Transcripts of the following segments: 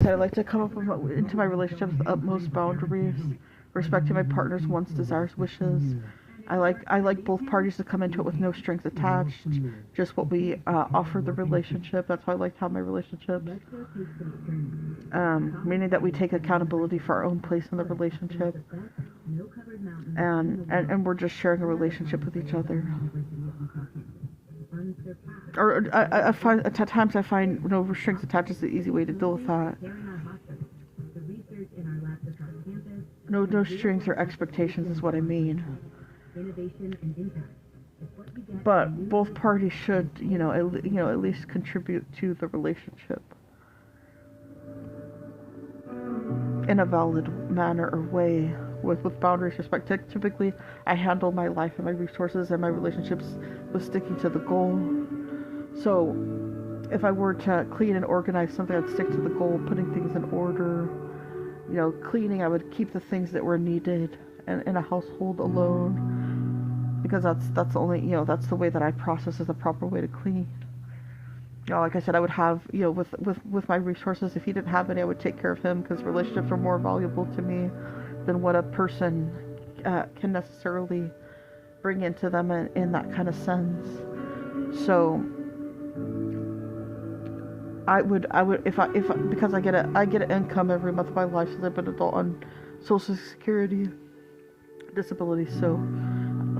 said, I like to come up into my relationship with utmost boundaries, respecting my partner's wants, desires, wishes. I like both parties to come into it with no strings attached, just what we offer the relationship. That's how I like to have my relationships. Meaning that we take accountability for our own place in the relationship, and we're just sharing a relationship with each other. Or I find at times I find no strings attached is the easy way to deal with that. No strings or expectations is what I mean. But both parties should, at least contribute to the relationship in a valid manner or way, with boundaries, respect. Typically, I handle my life and my resources and my relationships with sticking to the goal. So, if I were to clean and organize something, I'd stick to the goal, putting things in order. Cleaning, I would keep the things that were needed in a household alone, because that's the only, that's the way that I process is the proper way to clean. Like I said, I would have, with my resources, if he didn't have any, I would take care of him, because relationships are more valuable to me than what a person can necessarily bring into them in that kind of sense. So I would if because I get an income every month of my life since I've been an adult on Social Security disability. So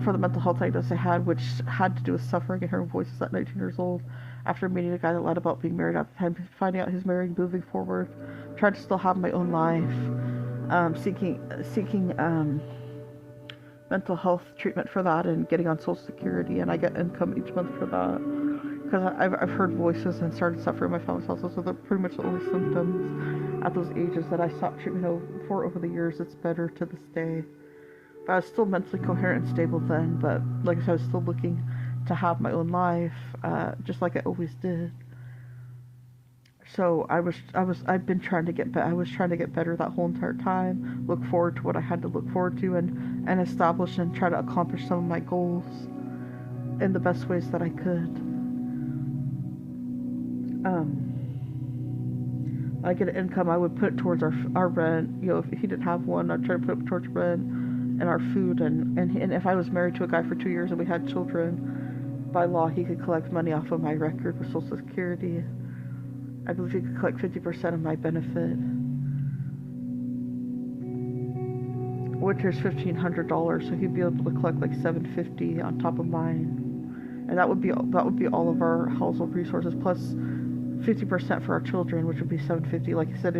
for the mental health diagnosis I had, which had to do with suffering and hearing voices at 19 years old, after meeting a guy that lied about being married at the time, finding out he's married, moving forward, trying to still have my own life, seeking mental health treatment for that, and getting on Social Security, and I get income each month for that. Because I've heard voices and started suffering my family's health, so they're pretty much the only symptoms at those ages that I sought treatment for over the years. It's better to this day. But I was still mentally coherent and stable then, but like I said, I was still looking to have my own life, just like I always did. So I've been trying to get better. I was trying to get better that whole entire time. Look forward to what I had to look forward to, and establish and try to accomplish some of my goals in the best ways that I could. I get an income, I would put it towards our rent. If he didn't have one, I'd try to put it towards rent and our food. And if I was married to a guy for 2 years and we had children, by law he could collect money off of my record with Social Security. I believe he could collect 50% of my benefit, which is $1,500. So he'd be able to collect like $750 on top of mine, and that would be all of our household resources plus 50% for our children, which would be $750. Like I said,